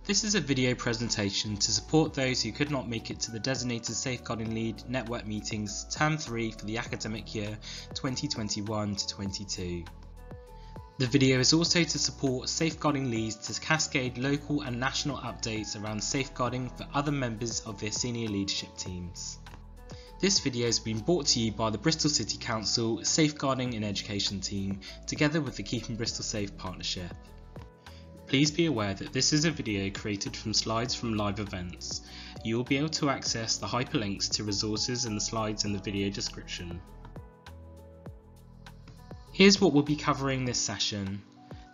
This is a video presentation to support those who could not make it to the designated Safeguarding Lead network meetings Term 3 for the academic year 2021-22. The video is also to support Safeguarding Leads to cascade local and national updates around safeguarding for other members of their senior leadership teams. This video has been brought to you by the Bristol City Council Safeguarding and Education team, together with the Keeping Bristol Safe partnership. Please be aware that this is a video created from slides from live events. You will be able to access the hyperlinks to resources in the slides in the video description. Here's what we'll be covering this session: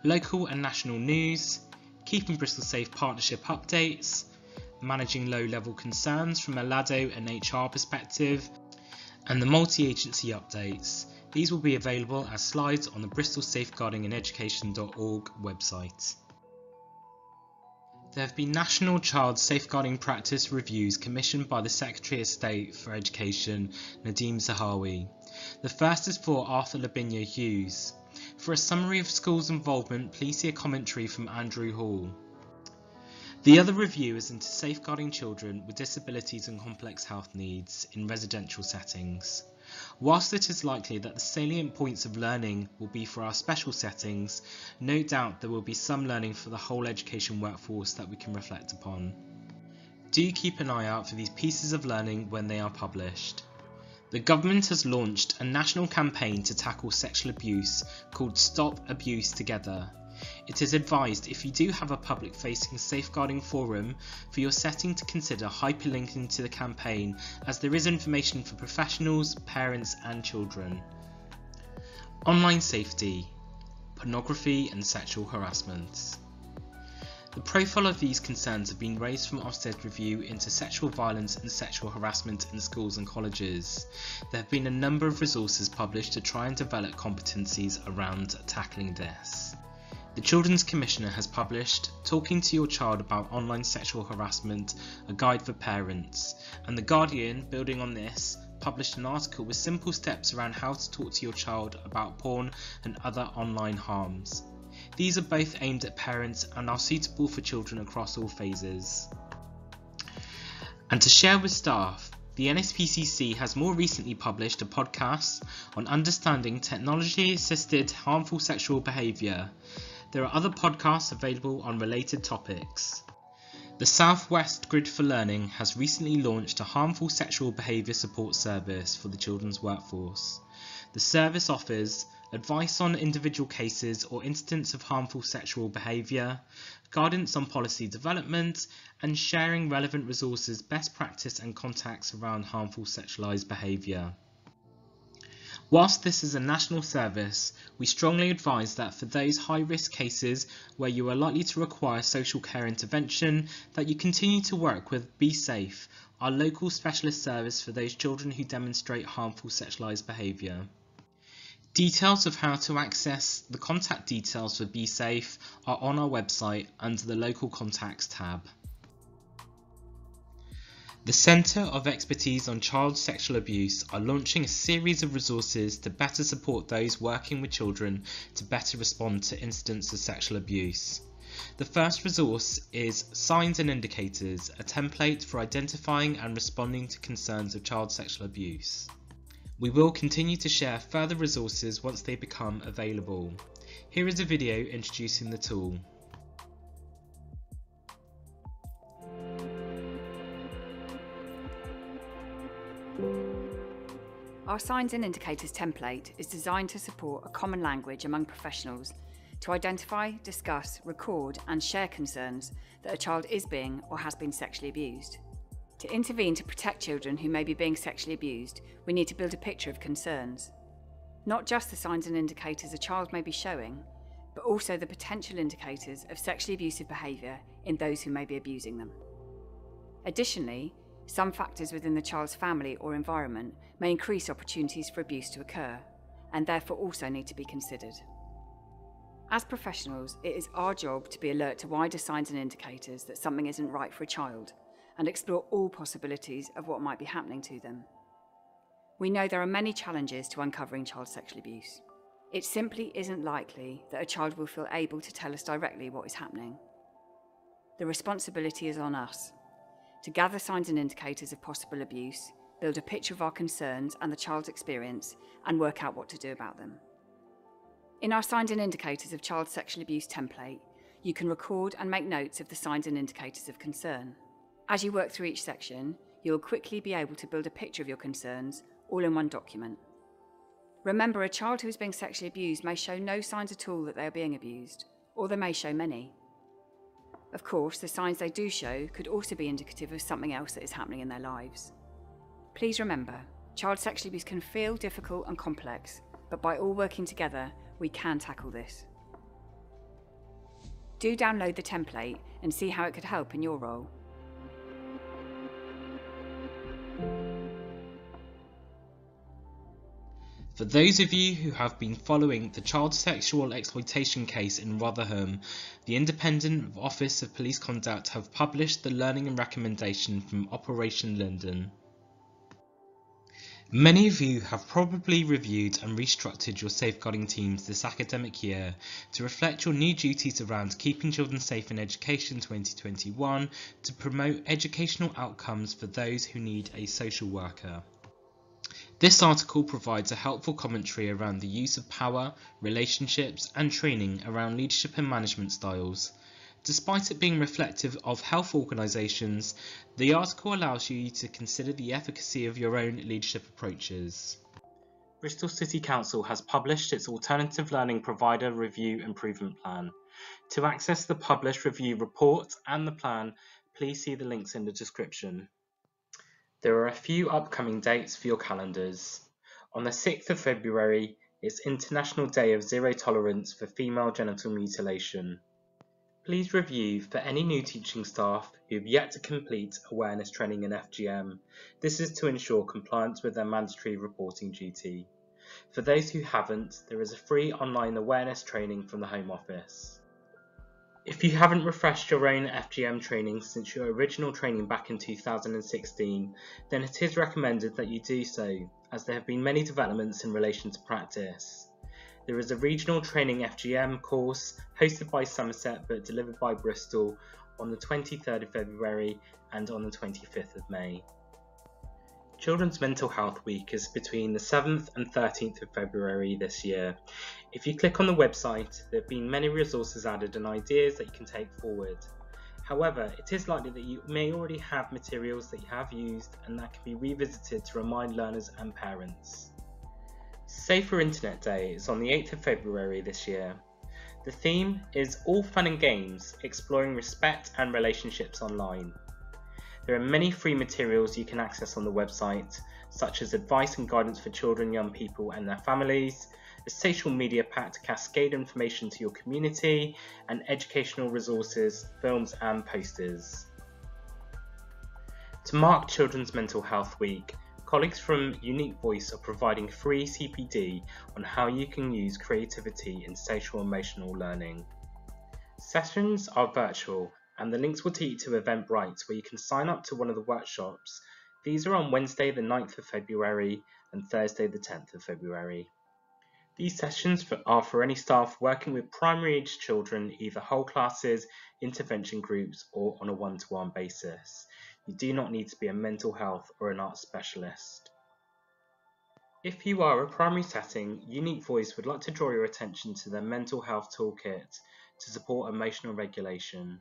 local and national news, Keeping Bristol Safe partnership updates, managing low-level concerns from a LADO and HR perspective, and the multi-agency updates. These will be available as slides on the Bristol safeguardingandeducation.org website. There have been national child safeguarding practice reviews commissioned by the Secretary of State for Education, Nadeem Zahawi. The first is for Arthur Lavinia Hughes. For a summary of schools' involvement, please see a commentary from Andrew Hall. The other review is into safeguarding children with disabilities and complex health needs in residential settings. Whilst it is likely that the salient points of learning will be for our special settings, no doubt there will be some learning for the whole education workforce that we can reflect upon. Do keep an eye out for these pieces of learning when they are published. The government has launched a national campaign to tackle sexual abuse called Stop Abuse Together. It is advised, if you do have a public-facing safeguarding forum, for your setting to consider hyperlinking to the campaign, as there is information for professionals, parents and children. Online safety, pornography and sexual harassment. The profile of these concerns have been raised from Ofsted review into sexual violence and sexual harassment in schools and colleges. There have been a number of resources published to try and develop competencies around tackling this. The Children's Commissioner has published Talking to Your Child About Online Sexual Harassment, a guide for parents, and The Guardian, building on this, published an article with simple steps around how to talk to your child about porn and other online harms. These are both aimed at parents and are suitable for children across all phases. And to share with staff, the NSPCC has more recently published a podcast on understanding technology-assisted harmful sexual behaviour. There are other podcasts available on related topics. The South West Grid for Learning has recently launched a harmful sexual behaviour support service for the children's workforce. The service offers advice on individual cases or incidents of harmful sexual behaviour, guidance on policy development, and sharing relevant resources, best practice and contacts around harmful sexualised behaviour. Whilst this is a national service, we strongly advise that for those high-risk cases where you are likely to require social care intervention, that you continue to work with Be Safe, our local specialist service for those children who demonstrate harmful sexualised behaviour. Details of how to access the contact details for Be Safe are on our website under the Local Contacts tab. The Centre of Expertise on Child Sexual Abuse are launching a series of resources to better support those working with children to better respond to incidents of sexual abuse. The first resource is Signs and Indicators, a template for identifying and responding to concerns of child sexual abuse. We will continue to share further resources once they become available. Here is a video introducing the tool. Our Signs and Indicators template is designed to support a common language among professionals to identify, discuss, record and share concerns that a child is being or has been sexually abused. To intervene to protect children who may be being sexually abused, we need to build a picture of concerns. Not just the signs and indicators a child may be showing, but also the potential indicators of sexually abusive behaviour in those who may be abusing them. Additionally, some factors within the child's family or environment may increase opportunities for abuse to occur, and therefore also need to be considered. As professionals, it is our job to be alert to wider signs and indicators that something isn't right for a child, and explore all possibilities of what might be happening to them. We know there are many challenges to uncovering child sexual abuse. It simply isn't likely that a child will feel able to tell us directly what is happening. The responsibility is on us to gather signs and indicators of possible abuse, build a picture of our concerns and the child's experience, and work out what to do about them. In our Signs and Indicators of Child Sexual Abuse template, you can record and make notes of the signs and indicators of concern. As you work through each section, you'll quickly be able to build a picture of your concerns, all in one document. Remember, a child who is being sexually abused may show no signs at all that they are being abused, or they may show many. Of course, the signs they do show could also be indicative of something else that is happening in their lives. Please remember, child sexual abuse can feel difficult and complex, but by all working together, we can tackle this. Do download the template and see how it could help in your role. For those of you who have been following the child sexual exploitation case in Rotherham, the Independent Office of Police Conduct have published the learning and recommendation from Operation Linden. Many of you have probably reviewed and restructured your safeguarding teams this academic year to reflect your new duties around keeping children safe in education 2021 to promote educational outcomes for those who need a social worker. This article provides a helpful commentary around the use of power, relationships, and training around leadership and management styles. Despite it being reflective of health organisations, the article allows you to consider the efficacy of your own leadership approaches. Bristol City Council has published its Alternative Learning Provider Review Improvement Plan. To access the published review report and the plan, please see the links in the description. There are a few upcoming dates for your calendars. On the 6th of February, it's International Day of Zero Tolerance for Female Genital Mutilation. Please review for any new teaching staff who have yet to complete awareness training in FGM. This is to ensure compliance with their mandatory reporting duty. For those who haven't, there is a free online awareness training from the Home Office. If you haven't refreshed your own FGM training since your original training back in 2016, then it is recommended that you do so, as there have been many developments in relation to practice. There is a regional training FGM course hosted by Somerset but delivered by Bristol on the 23rd of February and on the 25th of May. Children's Mental Health Week is between the 7th and 13th of February this year. If you click on the website, there have been many resources added and ideas that you can take forward. However, it is likely that you may already have materials that you have used and that can be revisited to remind learners and parents. Safer Internet Day is on the 8th of February this year. The theme is All Fun and Games, Exploring Respect and Relationships Online. There are many free materials you can access on the website, such as advice and guidance for children, young people and their families, a social media pack to cascade information to your community, and educational resources, films and posters. To mark Children's Mental Health Week, colleagues from Unique Voice are providing free CPD on how you can use creativity in social emotional learning. Sessions are virtual, and the links will take you to Eventbrite where you can sign up to one of the workshops. These are on Wednesday the 9th of February and Thursday the 10th of February. These sessions are for any staff working with primary age children, either whole classes, intervention groups or on a one-to-one basis. You do not need to be a mental health or an arts specialist. If you are a primary setting, Unique Voice would like to draw your attention to their mental health toolkit to support emotional regulation.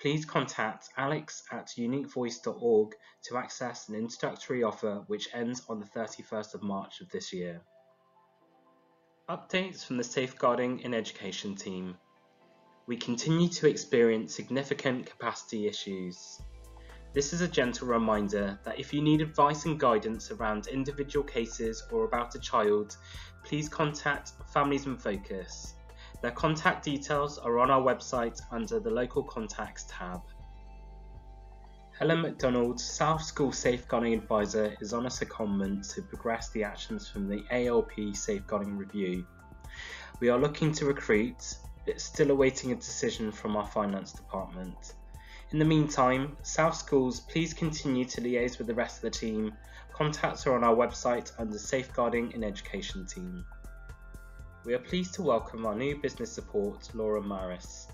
Please contact alex@uniquevoice.org to access an introductory offer which ends on the 31st of March of this year. Updates from the Safeguarding in Education team. We continue to experience significant capacity issues. This is a gentle reminder that if you need advice and guidance around individual cases or about a child, please contact Families in Focus. Their contact details are on our website under the Local Contacts tab. Helen MacDonald, South School Safeguarding Advisor, is on a secondment to progress the actions from the ALP Safeguarding Review. We are looking to recruit, but still awaiting a decision from our Finance Department. In the meantime, South Schools, please continue to liaise with the rest of the team. Contacts are on our website under Safeguarding in Education team. We are pleased to welcome our new business support, Laura Maris.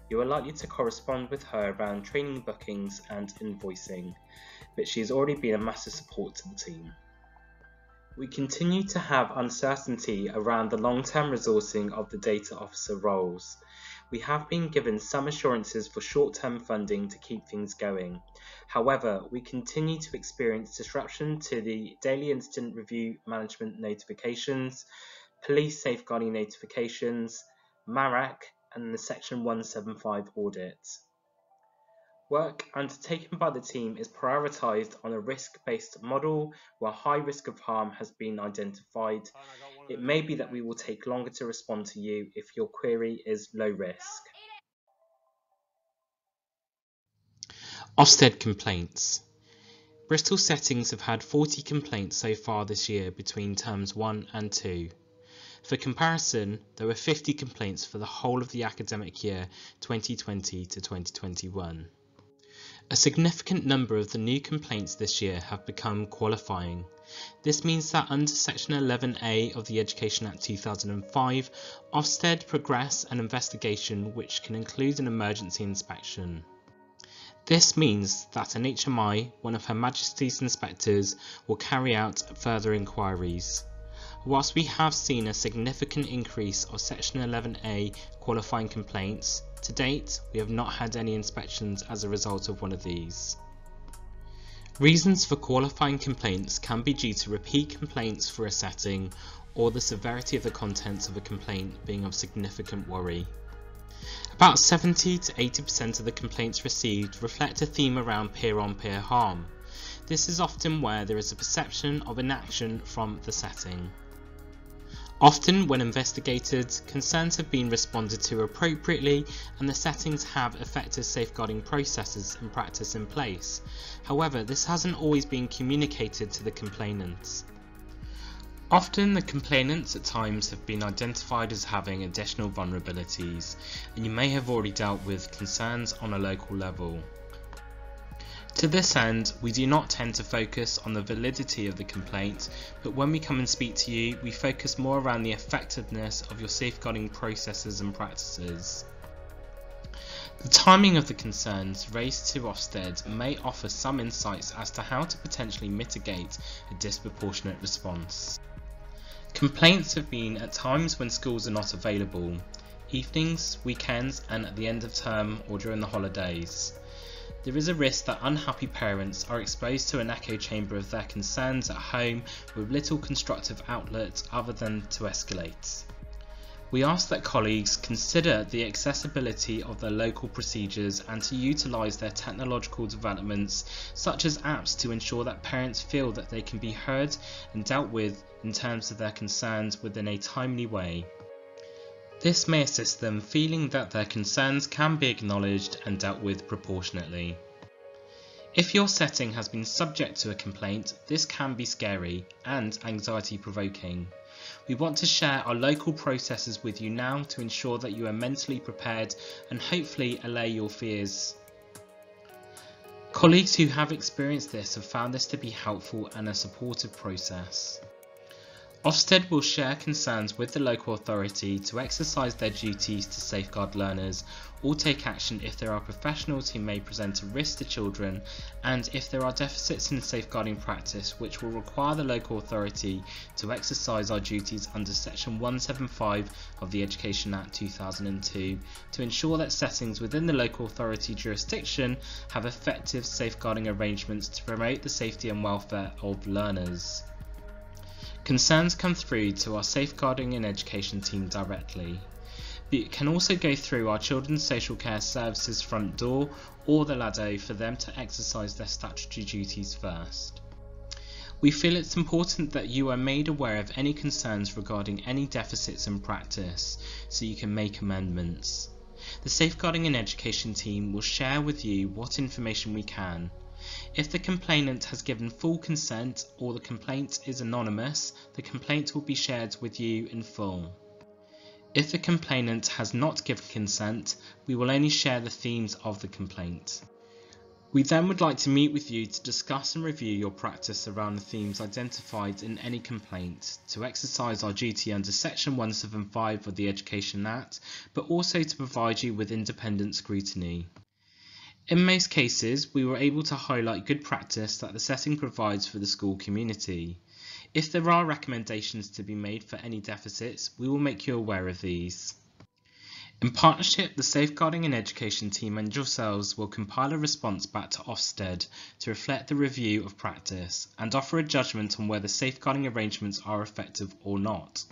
You are likely to correspond with her around training bookings and invoicing, but she has already been a massive support to the team. We continue to have uncertainty around the long-term resourcing of the data officer roles. We have been given some assurances for short-term funding to keep things going. However, we continue to experience disruption to the daily incident review management notifications, police safeguarding notifications, MARAC, and the Section 175 audit. Work undertaken by the team is prioritised on a risk-based model where high risk of harm has been identified. It may be that we will take longer to respond to you if your query is low risk. Ofsted complaints. Bristol settings have had 40 complaints so far this year between terms 1 and 2. For comparison, there were 50 complaints for the whole of the academic year 2020 to 2021. A significant number of the new complaints this year have become qualifying. This means that under Section 11A of the Education Act 2005, Ofsted progress an investigation which can include an emergency inspection. This means that an HMI, one of Her Majesty's inspectors, will carry out further inquiries. Whilst we have seen a significant increase of Section 11A qualifying complaints, to date we have not had any inspections as a result of one of these. Reasons for qualifying complaints can be due to repeat complaints for a setting or the severity of the contents of a complaint being of significant worry. About 70 to 80% of the complaints received reflect a theme around peer-on-peer harm. This is often where there is a perception of inaction from the setting. Often, when investigated, concerns have been responded to appropriately and the settings have effective safeguarding processes and practice in place. However, this hasn't always been communicated to the complainants. Often, the complainants at times have been identified as having additional vulnerabilities, and you may have already dealt with concerns on a local level. To this end, we do not tend to focus on the validity of the complaint, but when we come and speak to you, we focus more around the effectiveness of your safeguarding processes and practices. The timing of the concerns raised to Ofsted may offer some insights as to how to potentially mitigate a disproportionate response. Complaints have been at times when schools are not available, evenings, weekends, and at the end of term or during the holidays. There is a risk that unhappy parents are exposed to an echo chamber of their concerns at home with little constructive outlet other than to escalate. We ask that colleagues consider the accessibility of their local procedures and to utilise their technological developments such as apps to ensure that parents feel that they can be heard and dealt with in terms of their concerns within a timely way. This may assist them feeling that their concerns can be acknowledged and dealt with proportionately. If your setting has been subject to a complaint, this can be scary and anxiety-provoking. We want to share our local processes with you now to ensure that you are mentally prepared and hopefully allay your fears. Colleagues who have experienced this have found this to be helpful and a supportive process. Ofsted will share concerns with the local authority to exercise their duties to safeguard learners or take action if there are professionals who may present a risk to children and if there are deficits in safeguarding practice which will require the local authority to exercise our duties under Section 175 of the Education Act 2002 to ensure that settings within the local authority jurisdiction have effective safeguarding arrangements to promote the safety and welfare of learners. Concerns come through to our Safeguarding and Education team directly, but it can also go through our Children's Social Care Services front door or the LADO for them to exercise their statutory duties first. We feel it's important that you are made aware of any concerns regarding any deficits in practice so you can make amendments. The Safeguarding and Education team will share with you what information we can. If the complainant has given full consent or the complaint is anonymous, the complaint will be shared with you in full. If the complainant has not given consent, we will only share the themes of the complaint. We then would like to meet with you to discuss and review your practice around the themes identified in any complaint, to exercise our duty under Section 175 of the Education Act, but also to provide you with independent scrutiny. In most cases, we were able to highlight good practice that the setting provides for the school community. If there are recommendations to be made for any deficits, we will make you aware of these. In partnership, the Safeguarding and Education team and yourselves will compile a response back to Ofsted to reflect the review of practice and offer a judgment on whether safeguarding arrangements are effective or not.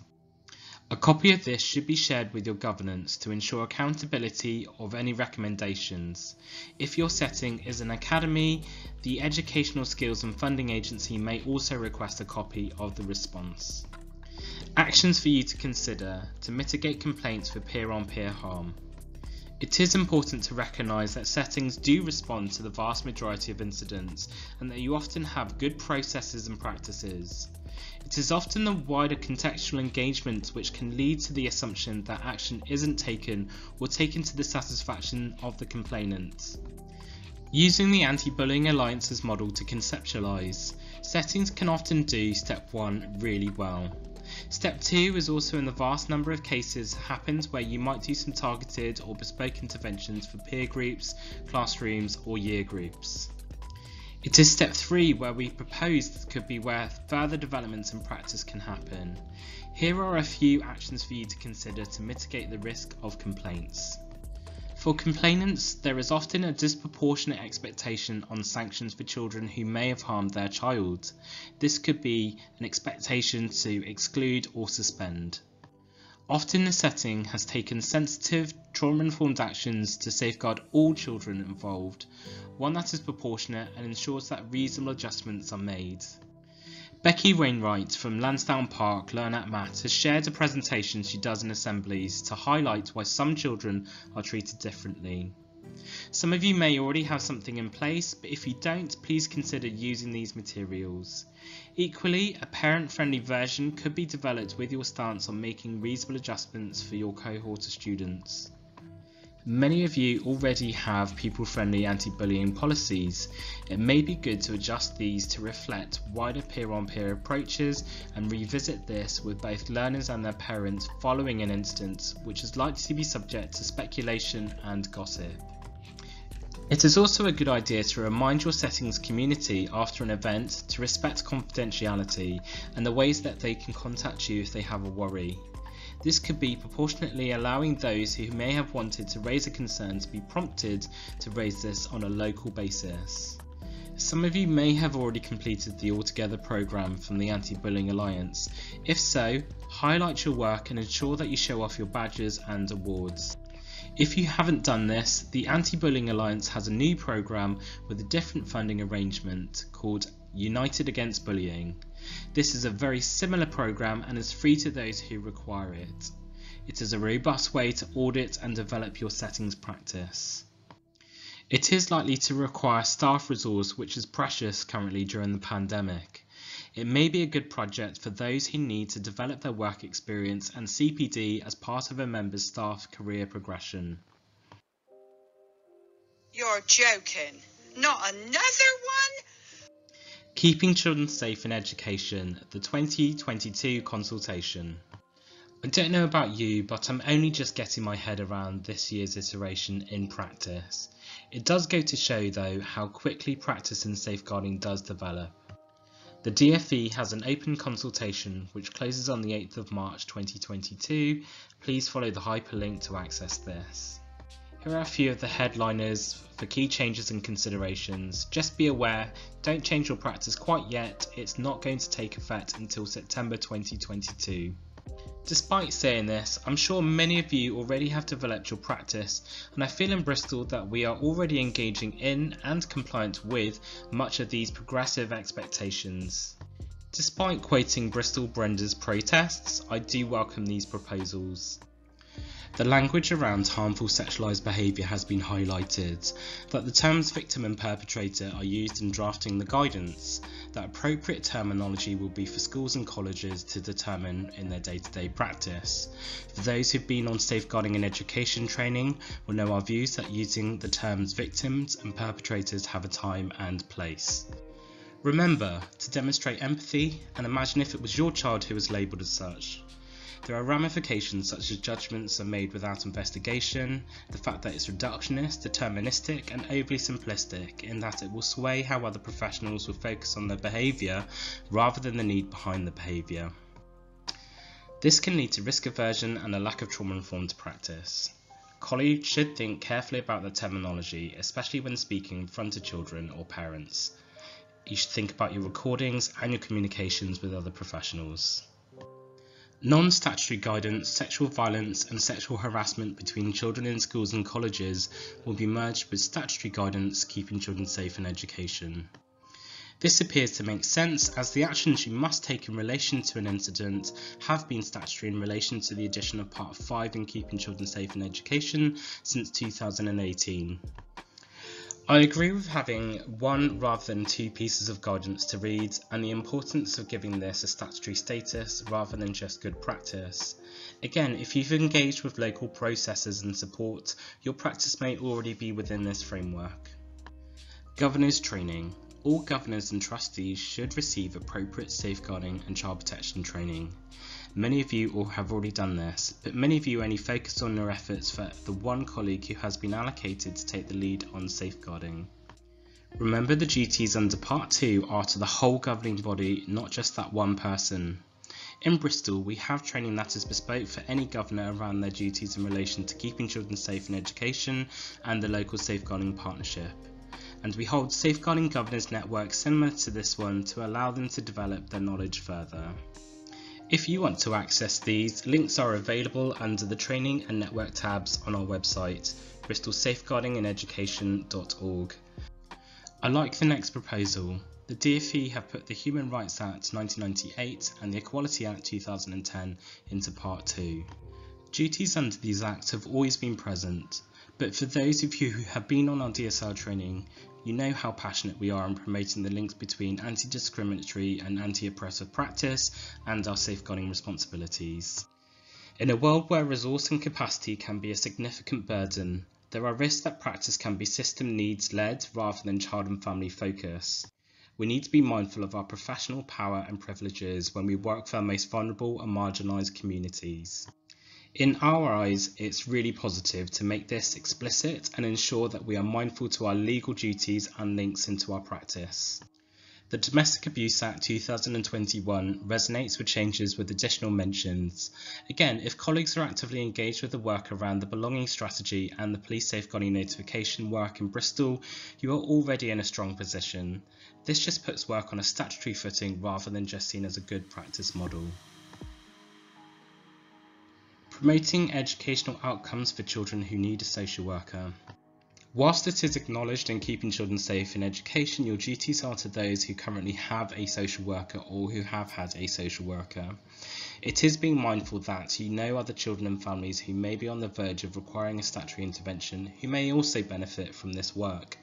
A copy of this should be shared with your governance to ensure accountability of any recommendations. If your setting is an academy, the Educational Skills and Funding Agency may also request a copy of the response. Actions for you to consider to mitigate complaints for peer-on-peer harm. It is important to recognise that settings do respond to the vast majority of incidents and that you often have good processes and practices. It is often the wider contextual engagement which can lead to the assumption that action isn't taken or taken to the satisfaction of the complainant. Using the Anti-Bullying Alliance's model to conceptualise, settings can often do Step 1 really well. Step 2 is also in the vast number of cases happens where you might do some targeted or bespoke interventions for peer groups, classrooms or year groups. It is Step 3 where we propose could be where further developments in practice can happen. Here are a few actions for you to consider to mitigate the risk of complaints. For complainants, there is often a disproportionate expectation on sanctions for children who may have harmed their child. This could be an expectation to exclude or suspend. Often the setting has taken sensitive, trauma-informed actions to safeguard all children involved, one that is proportionate and ensures that reasonable adjustments are made. Becky Wainwright from Lansdowne Park Learn at Matt has shared a presentation she does in assemblies to highlight why some children are treated differently. Some of you may already have something in place, but if you don't, please consider using these materials. Equally, a parent-friendly version could be developed with your stance on making reasonable adjustments for your cohort of students. Many of you already have people-friendly anti-bullying policies. It may be good to adjust these to reflect wider peer-on-peer approaches and revisit this with both learners and their parents following an incident which is likely to be subject to speculation and gossip. It is also a good idea to remind your settings community after an event to respect confidentiality and the ways that they can contact you if they have a worry. This could be proportionately allowing those who may have wanted to raise a concern to be prompted to raise this on a local basis. Some of you may have already completed the Altogether programme from the Anti-Bullying Alliance. If so, highlight your work and ensure that you show off your badges and awards. If you haven't done this, the Anti-Bullying Alliance has a new programme with a different funding arrangement called United Against Bullying. This is a very similar programme and is free to those who require it. It is a robust way to audit and develop your settings practice. It is likely to require staff resource, which is precious currently during the pandemic. It may be a good project for those who need to develop their work experience and CPD as part of a member's staff career progression. You're joking. Not another one? Keeping Children Safe in Education, the 2022 consultation. I don't know about you, but I'm only just getting my head around this year's iteration in practice. It does go to show though how quickly practice in safeguarding does develop. The DfE has an open consultation which closes on the 8th of March 2022. Please follow the hyperlink to access this. Here are a few of the headliners for key changes and considerations. Just be aware, don't change your practice quite yet, it's not going to take effect until September 2022. Despite saying this, I'm sure many of you already have developed your practice, and I feel in Bristol that we are already engaging in and compliant with much of these progressive expectations. Despite quoting Bristol Brenda's protests, I do welcome these proposals. The language around harmful sexualised behaviour has been highlighted, that the terms victim and perpetrator are used in drafting the guidance, that appropriate terminology will be for schools and colleges to determine in their day-to-day practice. For those who've been on safeguarding and education training will know our views that using the terms victims and perpetrators have a time and place. Remember to demonstrate empathy and imagine if it was your child who was labelled as such. There are ramifications such as judgments are made without investigation, the fact that it's reductionist, deterministic and overly simplistic in that it will sway how other professionals will focus on their behaviour rather than the need behind the behaviour. This can lead to risk aversion and a lack of trauma-informed practice. Colleagues should think carefully about their terminology, especially when speaking in front of children or parents. You should think about your recordings and your communications with other professionals. Non-statutory guidance, sexual violence and sexual harassment between children in schools and colleges will be merged with statutory guidance keeping children safe in education. This appears to make sense as the actions you must take in relation to an incident have been statutory in relation to the addition of Part 5 in keeping children safe in education since 2018. I agree with having one rather than two pieces of guidance to read and the importance of giving this a statutory status rather than just good practice. Again, if you've engaged with local processes and support, your practice may already be within this framework. Governors training. All governors and trustees should receive appropriate safeguarding and child protection training. Many of you have already done this, but many of you only focus on your efforts for the one colleague who has been allocated to take the lead on safeguarding. Remember, the duties under Part 2 are to the whole governing body, not just that one person. In Bristol, we have training that is bespoke for any governor around their duties in relation to keeping children safe in education and the local safeguarding partnership. And we hold safeguarding governors networks similar to this one to allow them to develop their knowledge further. If you want to access these, links are available under the training and network tabs on our website, bristolsafeguardingineducation.org. I like the next proposal. The DfE have put the Human Rights Act 1998 and the Equality Act 2010 into Part 2. Duties under these acts have always been present, but for those of you who have been on our DSL training, you know how passionate we are in promoting the links between anti-discriminatory and anti-oppressive practice and our safeguarding responsibilities. In a world where resource and capacity can be a significant burden, there are risks that practice can be system needs led rather than child and family focused. We need to be mindful of our professional power and privileges when we work for our most vulnerable and marginalised communities. In our eyes, it's really positive to make this explicit and ensure that we are mindful to our legal duties and links into our practice. The Domestic Abuse Act 2021 resonates with changes with additional mentions. Again, if colleagues are actively engaged with the work around the belonging strategy and the police safeguarding notification work in Bristol, you are already in a strong position. This just puts work on a statutory footing rather than just seen as a good practice model. Promoting educational outcomes for children who need a social worker. Whilst it is acknowledged in keeping children safe in education, your duties are to those who currently have a social worker or who have had a social worker. It is being mindful that you know other children and families who may be on the verge of requiring a statutory intervention who may also benefit from this work.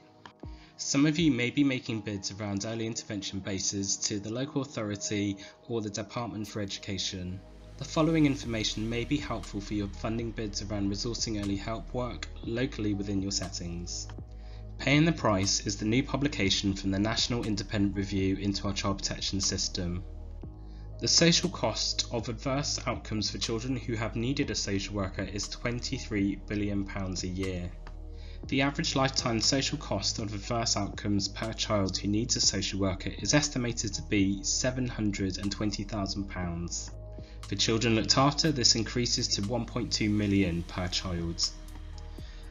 Some of you may be making bids around early intervention bases to the local authority or the Department for Education. The following information may be helpful for your funding bids around resourcing early help work locally within your settings. Paying the Price is the new publication from the National Independent Review into our child protection system. The social cost of adverse outcomes for children who have needed a social worker is £23 billion a year. The average lifetime social cost of adverse outcomes per child who needs a social worker is estimated to be £720,000. For children looked after, this increases to £1.2 million per child.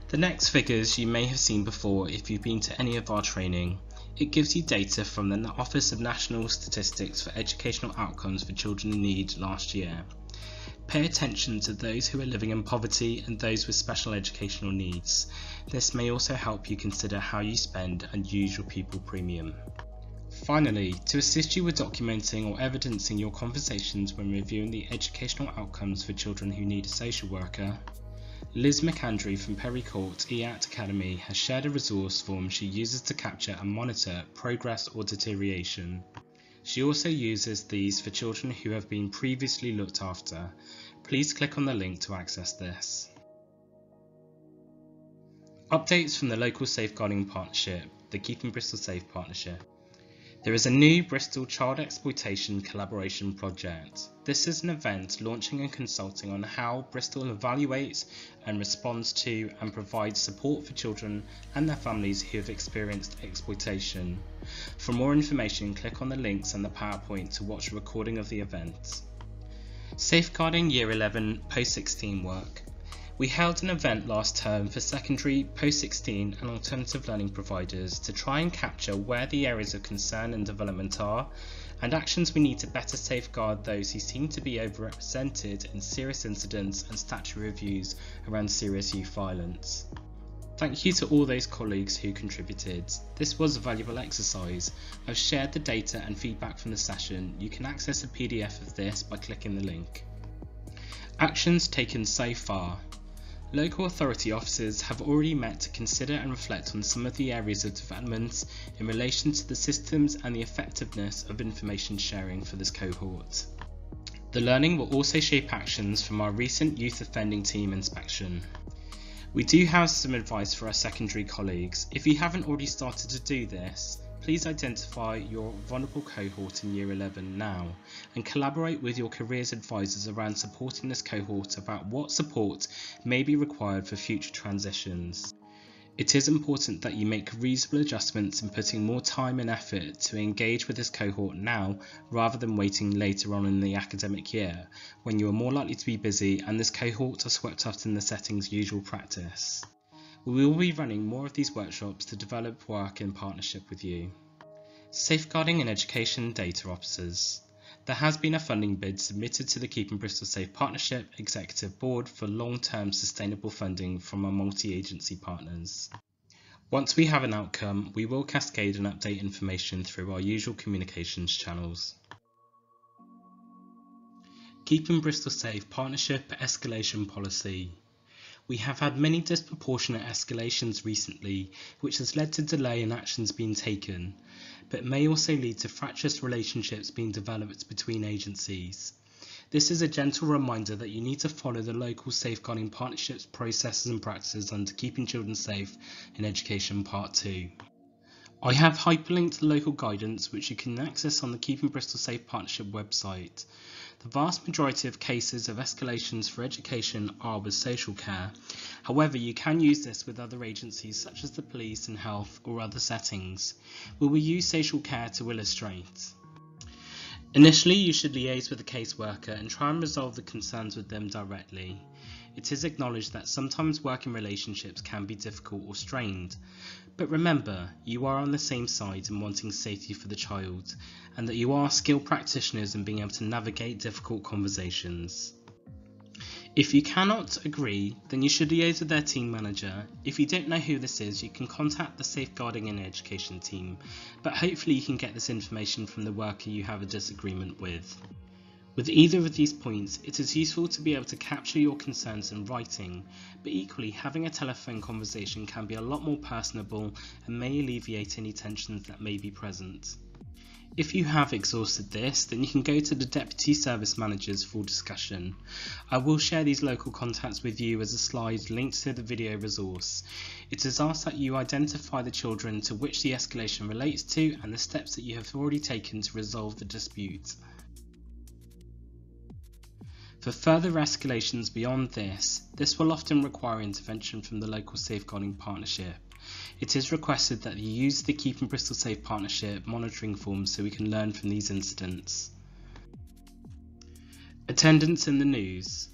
The next figures you may have seen before if you've been to any of our training. It gives you data from the Office of National Statistics for educational outcomes for children in need last year. Pay attention to those who are living in poverty and those with special educational needs. This may also help you consider how you spend and use your pupil premium. Finally, to assist you with documenting or evidencing your conversations when reviewing the educational outcomes for children who need a social worker, Liz McAndrew from Perry Court EAT Academy has shared a resource form she uses to capture and monitor progress or deterioration. She also uses these for children who have been previously looked after. Please click on the link to access this. Updates from the local safeguarding partnership, the Keeping Bristol Safe partnership. There is a new Bristol Child Exploitation Collaboration Project. This is an event launching and consulting on how Bristol evaluates and responds to and provides support for children and their families who have experienced exploitation. For more information, click on the links and the PowerPoint to watch a recording of the event. Safeguarding Year 11 Post-16 work. We held an event last term for secondary, post-16 and alternative learning providers to try and capture where the areas of concern and development are and actions we need to better safeguard those who seem to be overrepresented in serious incidents and statutory reviews around serious youth violence. Thank you to all those colleagues who contributed. This was a valuable exercise. I've shared the data and feedback from the session. You can access a PDF of this by clicking the link. Actions taken so far. Local authority officers have already met to consider and reflect on some of the areas of development in relation to the systems and the effectiveness of information sharing for this cohort. The learning will also shape actions from our recent youth offending team inspection. We do have some advice for our secondary colleagues. If you haven't already started to do this, please identify your vulnerable cohort in Year 11 now and collaborate with your careers advisors around supporting this cohort about what support may be required for future transitions. It is important that you make reasonable adjustments in putting more time and effort to engage with this cohort now rather than waiting later on in the academic year when you are more likely to be busy and this cohort are swept up in the setting's usual practice. We will be running more of these workshops to develop work in partnership with you. Safeguarding and Education Data Officers. There has been a funding bid submitted to the Keeping Bristol Safe Partnership Executive Board for long-term sustainable funding from our multi-agency partners. Once we have an outcome, we will cascade and update information through our usual communications channels. Keeping Bristol Safe Partnership Escalation Policy. We have had many disproportionate escalations recently, which has led to delay in actions being taken, but may also lead to fractious relationships being developed between agencies. This is a gentle reminder that you need to follow the local safeguarding partnerships processes and practices under Keeping Children Safe in Education Part 2. I have hyperlinked the local guidance which you can access on the Keeping Bristol Safe Partnership website. The vast majority of cases of escalations for education are with social care. However, you can use this with other agencies such as the police and health or other settings. We will use social care to illustrate. Initially, you should liaise with the caseworker and try and resolve the concerns with them directly. It is acknowledged that sometimes working relationships can be difficult or strained, but remember, you are on the same side in wanting safety for the child, and that you are skilled practitioners in being able to navigate difficult conversations. If you cannot agree, then you should liaise with their team manager. If you don't know who this is, you can contact the Safeguarding and Education team, but hopefully you can get this information from the worker you have a disagreement with. With either of these points, it is useful to be able to capture your concerns in writing, but equally having a telephone conversation can be a lot more personable and may alleviate any tensions that may be present. If you have exhausted this, then you can go to the Deputy Service Managers for discussion. I will share these local contacts with you as a slide linked to the video resource. It is asked that you identify the children to which the escalation relates to and the steps that you have already taken to resolve the dispute. For further escalations beyond this will often require intervention from the local safeguarding partnership. It is requested that you use the Keeping Bristol Safe Partnership monitoring forms so we can learn from these incidents. Attendance in the news.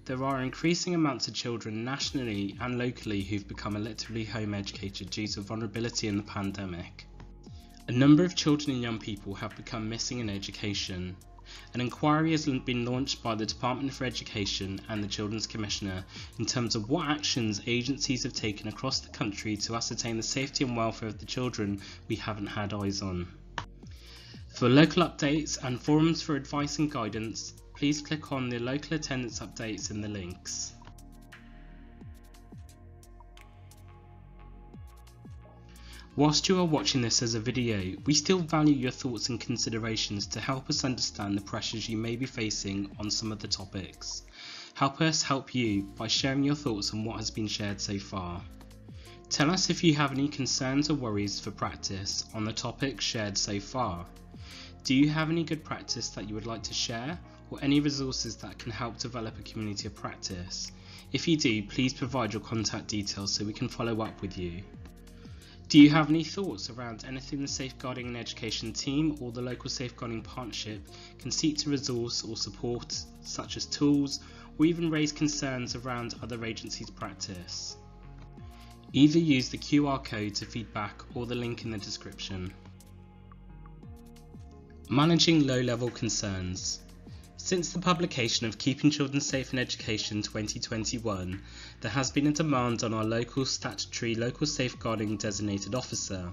There are increasing amounts of children nationally and locally who've become illiterally home educated due to vulnerability in the pandemic. A number of children and young people have become missing in education. An inquiry has been launched by the Department for Education and the Children's Commissioner in terms of what actions agencies have taken across the country to ascertain the safety and welfare of the children we haven't had eyes on. For local updates and forums for advice and guidance, please click on the local attendance updates in the links. Whilst you are watching this as a video, we still value your thoughts and considerations to help us understand the pressures you may be facing on some of the topics. Help us help you by sharing your thoughts on what has been shared so far. Tell us if you have any concerns or worries for practice on the topics shared so far. Do you have any good practice that you would like to share, or any resources that can help develop a community of practice? If you do, please provide your contact details so we can follow up with you. Do you have any thoughts around anything the Safeguarding and Education team or the local Safeguarding Partnership can seek to resource or support, such as tools, or even raise concerns around other agencies' practice? Either use the QR code to feedback or the link in the description. Managing low-level concerns. Since the publication of Keeping Children Safe in Education 2021, there has been a demand on our local statutory local safeguarding designated officer.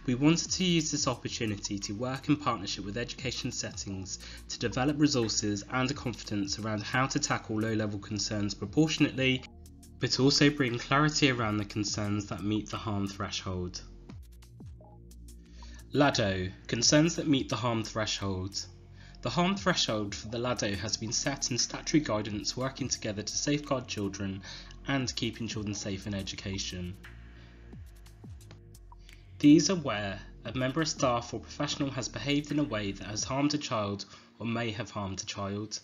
We wanted to use this opportunity to work in partnership with education settings to develop resources and a confidence around how to tackle low-level concerns proportionately, but also bring clarity around the concerns that meet the harm threshold. LADO, concerns that meet the harm threshold. The harm threshold for the LADO has been set in statutory guidance working together to safeguard children and keeping children safe in education. These are where a member of staff or professional has behaved in a way that has harmed a child or may have harmed a child,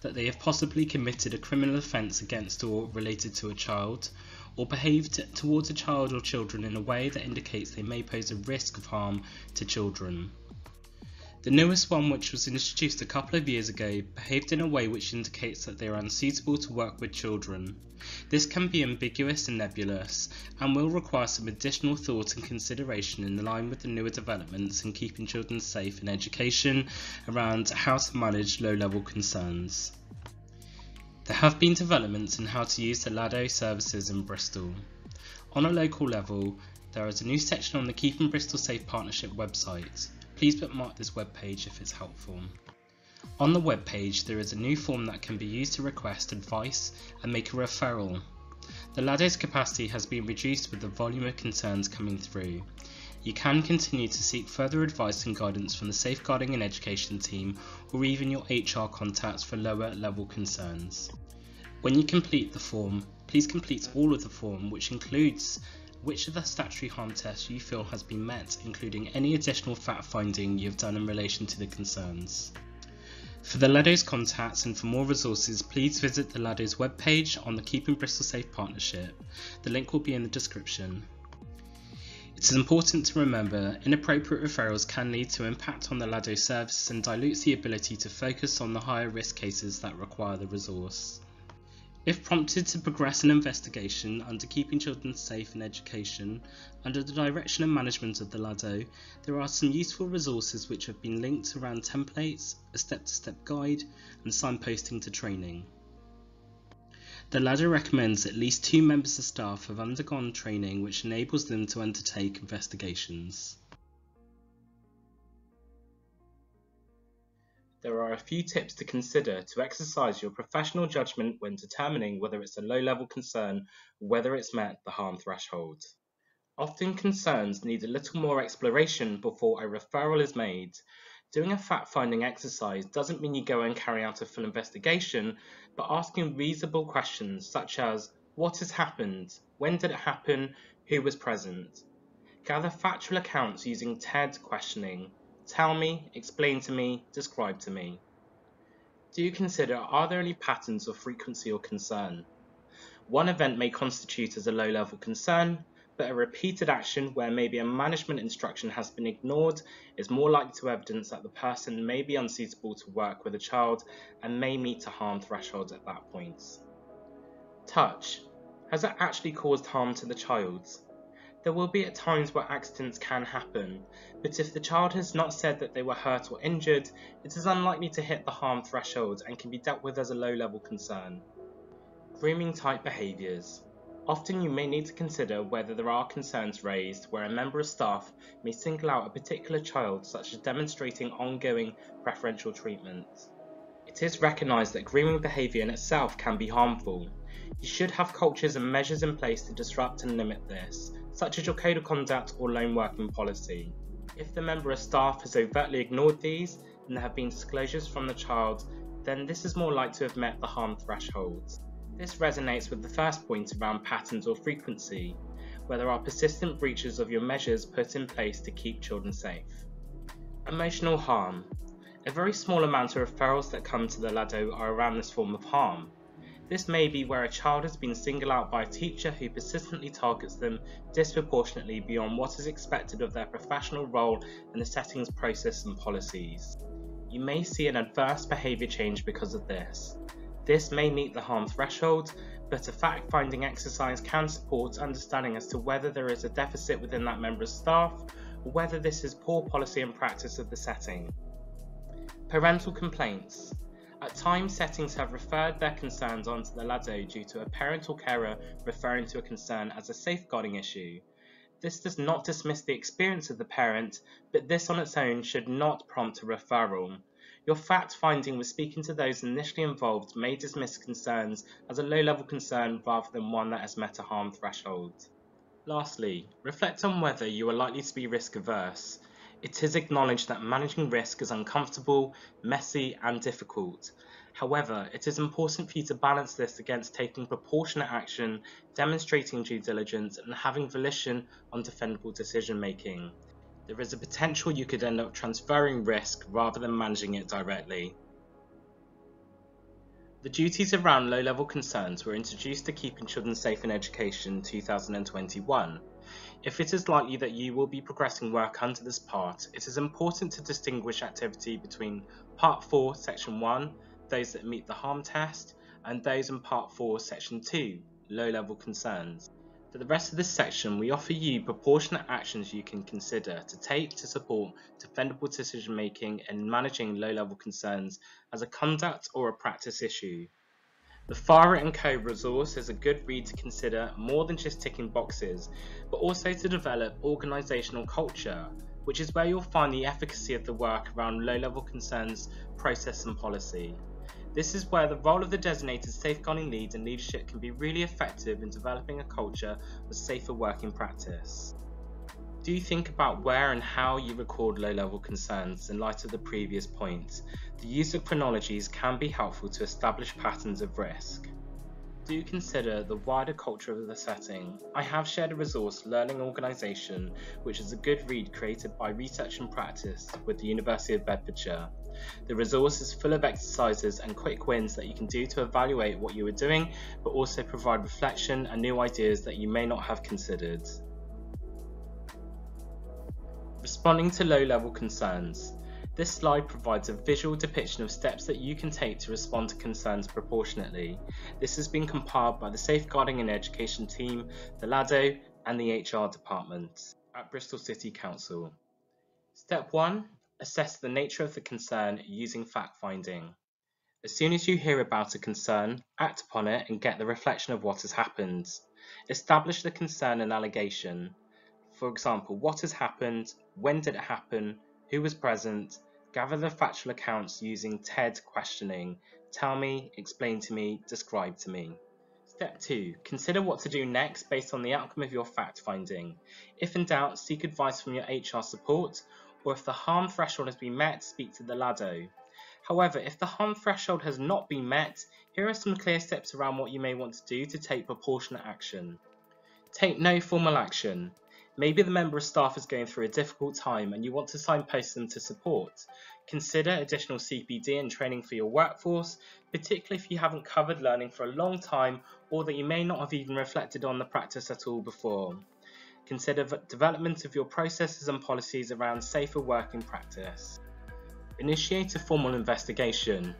that they have possibly committed a criminal offence against or related to a child, or behaved towards a child or children in a way that indicates they may pose a risk of harm to children. The newest one, which was introduced a couple of years ago, behaved in a way which indicates that they are unsuitable to work with children. This can be ambiguous and nebulous, and will require some additional thought and consideration in line with the newer developments in keeping children safe in education around how to manage low-level concerns. There have been developments in how to use the LADO services in Bristol. On a local level, there is a new section on the Keeping Bristol Safe Partnership website. Please bookmark this webpage if it's helpful. On the webpage, there is a new form that can be used to request advice and make a referral. The LADO's capacity has been reduced with the volume of concerns coming through. You can continue to seek further advice and guidance from the Safeguarding and Education team or even your HR contacts for lower level concerns. When you complete the form, please complete all of the form, which includes which of the statutory harm tests you feel has been met, including any additional fact finding you have done in relation to the concerns. For the LADO's contacts and for more resources, please visit the LADO's webpage on the Keeping Bristol Safe Partnership. The link will be in the description. It is important to remember inappropriate referrals can lead to impact on the LADO service and dilutes the ability to focus on the higher risk cases that require the resource. If prompted to progress an investigation under Keeping Children Safe in Education, under the direction and management of the LADO, there are some useful resources which have been linked around templates, a step-to-step guide, and signposting to training. The LADO recommends at least 2 members of staff have undergone training which enables them to undertake investigations. There are a few tips to consider to exercise your professional judgment when determining whether it's a low-level concern or whether it's met the harm threshold. Often concerns need a little more exploration before a referral is made. Doing a fact-finding exercise doesn't mean you go and carry out a full investigation, but asking reasonable questions such as, what has happened? When did it happen? Who was present? Gather factual accounts using TED questioning. Tell me, explain to me, describe to me. Do you consider, are there any patterns of frequency or concern? One event may constitute as a low-level concern, but a repeated action where maybe a management instruction has been ignored is more likely to evidence that the person may be unsuitable to work with a child and may meet a harm threshold at that point. Touch. Has it actually caused harm to the child? There will be at times where accidents can happen, but if the child has not said that they were hurt or injured, it is unlikely to hit the harm threshold and can be dealt with as a low-level concern. Grooming type behaviours. Often you may need to consider whether there are concerns raised where a member of staff may single out a particular child, such as demonstrating ongoing preferential treatment. It is recognised that grooming behaviour in itself can be harmful. You should have cultures and measures in place to disrupt and limit this, such as your code of conduct or lone working policy. If the member of staff has overtly ignored these and there have been disclosures from the child, then this is more likely to have met the harm threshold. This resonates with the first point around patterns or frequency, where there are persistent breaches of your measures put in place to keep children safe. Emotional harm. A very small amount of referrals that come to the LADO are around this form of harm. This may be where a child has been singled out by a teacher who persistently targets them disproportionately beyond what is expected of their professional role and the setting's process and policies. You may see an adverse behaviour change because of this. This may meet the harm threshold, but a fact-finding exercise can support understanding as to whether there is a deficit within that member of staff, or whether this is poor policy and practice of the setting. Parental complaints. At times, settings have referred their concerns onto the LADO due to a parent or carer referring to a concern as a safeguarding issue. This does not dismiss the experience of the parent, but this on its own should not prompt a referral. Your fact-finding with speaking to those initially involved may dismiss concerns as a low-level concern rather than one that has met a harm threshold. Lastly, reflect on whether you are likely to be risk-averse. It is acknowledged that managing risk is uncomfortable, messy, and difficult. However, it is important for you to balance this against taking proportionate action, demonstrating due diligence, and having volition on defendable decision-making. There is a potential you could end up transferring risk rather than managing it directly. The duties around low-level concerns were introduced to keeping children safe in education in 2021. If it is likely that you will be progressing work under this part, it is important to distinguish activity between Part 4, Section 1, those that meet the harm test, and those in Part 4, Section 2, low-level concerns. For the rest of this section, we offer you proportionate actions you can consider to take to support defendable decision-making and managing low-level concerns as a conduct or a practice issue. The Fara & Co resource is a good read to consider more than just ticking boxes, but also to develop organisational culture, which is where you'll find the efficacy of the work around low-level concerns, process and policy. This is where the role of the designated safeguarding lead and leadership can be really effective in developing a culture of safer working practice. Do you think about where and how you record low-level concerns in light of the previous points? The use of chronologies can be helpful to establish patterns of risk. Do consider the wider culture of the setting. I have shared a resource, Learning Organisation, which is a good read created by Research and Practice with the University of Bedfordshire. The resource is full of exercises and quick wins that you can do to evaluate what you are doing, but also provide reflection and new ideas that you may not have considered. Responding to low-level concerns. This slide provides a visual depiction of steps that you can take to respond to concerns proportionately. This has been compiled by the Safeguarding and Education team, the LADO and the HR department at Bristol City Council. Step 1. Assess the nature of the concern using fact-finding. As soon as you hear about a concern, act upon it and get the reflection of what has happened. Establish the concern and allegation. For example, what has happened, when did it happen, who was present, gather the factual accounts using TED questioning, tell me, explain to me, describe to me. Step 2. Consider what to do next based on the outcome of your fact-finding. If in doubt, seek advice from your HR support, or if the harm threshold has been met, speak to the LADO. However, if the harm threshold has not been met, here are some clear steps around what you may want to do to take proportionate action. Take no formal action. Maybe the member of staff is going through a difficult time and you want to signpost them to support. Consider additional CPD and training for your workforce, particularly if you haven't covered learning for a long time or that you may not have even reflected on the practice at all before. Consider development of your processes and policies around safer working practice. Initiate a formal investigation.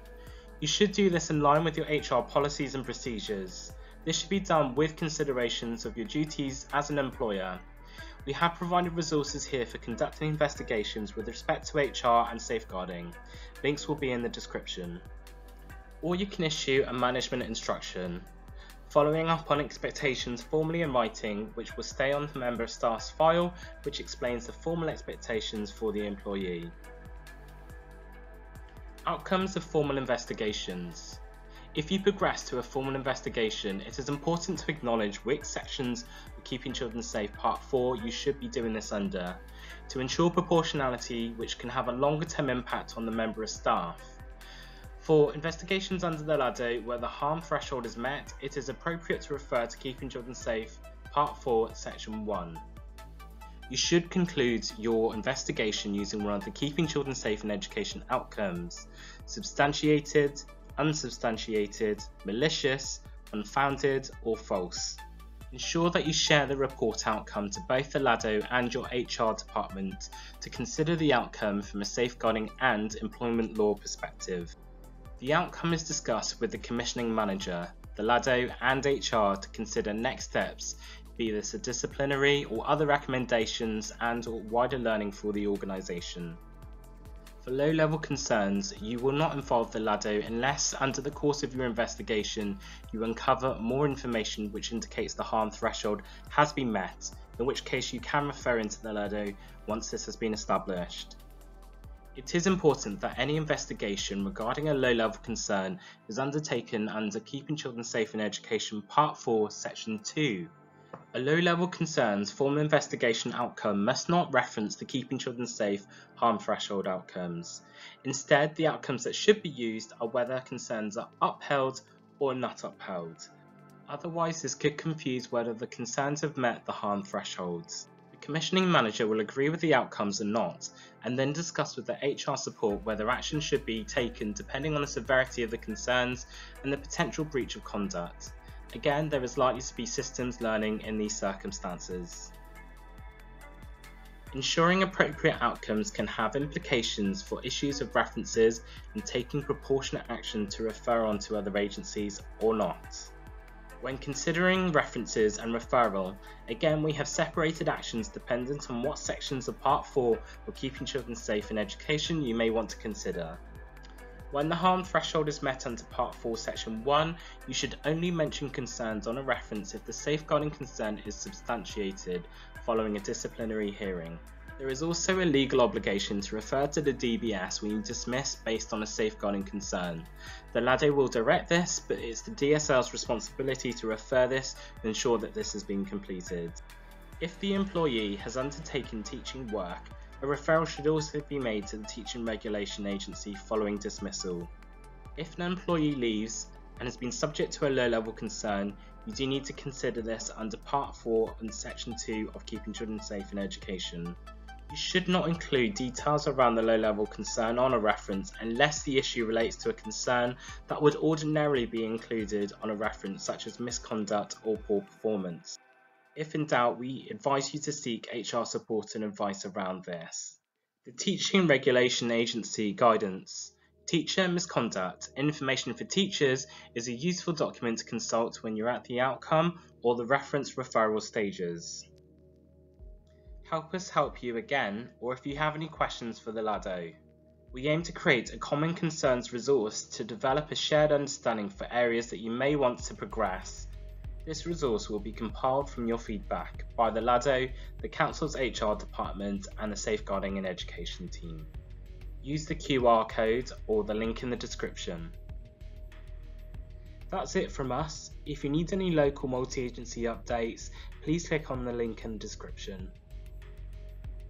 You should do this in line with your HR policies and procedures. This should be done with considerations of your duties as an employer. We have provided resources here for conducting investigations with respect to HR and safeguarding. Links will be in the description. Or you can issue a management instruction, following up on expectations formally in writing, which will stay on the member of staff's file, which explains the formal expectations for the employee. Outcomes of formal investigations. If you progress to a formal investigation, it is important to acknowledge which sections of Keeping Children Safe Part 4 you should be doing this under, to ensure proportionality, which can have a longer term impact on the member of staff. For investigations under the LADO where the harm threshold is met, it is appropriate to refer to Keeping Children Safe Part 4 Section 1. You should conclude your investigation using one of the Keeping Children Safe in Education outcomes: substantiated, unsubstantiated, malicious, unfounded, or false. Ensure that you share the report outcome to both the LADO and your HR department to consider the outcome from a safeguarding and employment law perspective. The outcome is discussed with the commissioning manager, the LADO and HR to consider next steps, be this a disciplinary or other recommendations and or wider learning for the organisation. For low-level concerns, you will not involve the LADO unless, under the course of your investigation, you uncover more information which indicates the harm threshold has been met, in which case you can refer into the LADO once this has been established. It is important that any investigation regarding a low-level concern is undertaken under Keeping Children Safe in Education Part 4, Section 2. A low-level concerns formal investigation outcome must not reference the Keeping Children Safe harm threshold outcomes. Instead, the outcomes that should be used are whether concerns are upheld or not upheld. Otherwise, this could confuse whether the concerns have met the harm thresholds. The commissioning manager will agree with the outcomes or not, and then discuss with the HR support whether action should be taken depending on the severity of the concerns and the potential breach of conduct. Again, there is likely to be systems learning in these circumstances. Ensuring appropriate outcomes can have implications for issues of references and taking proportionate action to refer on to other agencies or not. When considering references and referral, again we have separated actions dependent on what sections of Part 4 of Keeping Children Safe in Education you may want to consider. When the harm threshold is met under Part 4 Section 1, you should only mention concerns on a reference if the safeguarding concern is substantiated following a disciplinary hearing. There is also a legal obligation to refer to the DBS when you dismiss based on a safeguarding concern. The LADO will direct this, but it's the DSL's responsibility to refer this and ensure that this has been completed. If the employee has undertaken teaching work, a referral should also be made to the Teaching Regulation Agency following dismissal. If an employee leaves and has been subject to a low-level concern, you do need to consider this under Part 4 and Section 2 of Keeping Children Safe in Education. You should not include details around the low-level concern on a reference unless the issue relates to a concern that would ordinarily be included on a reference, such as misconduct or poor performance. If in doubt, we advise you to seek HR support and advice around this. The Teaching Regulation Agency Guidance. Teacher Misconduct Information for Teachers is a useful document to consult when you're at the outcome or the reference referral stages. Help us help you again, or if you have any questions for the LADO. We aim to create a common concerns resource to develop a shared understanding for areas that you may want to progress. This resource will be compiled from your feedback by the LADO, the Council's HR department and the Safeguarding in Education team. Use the QR code or the link in the description. That's it from us. If you need any local multi-agency updates, please click on the link in the description.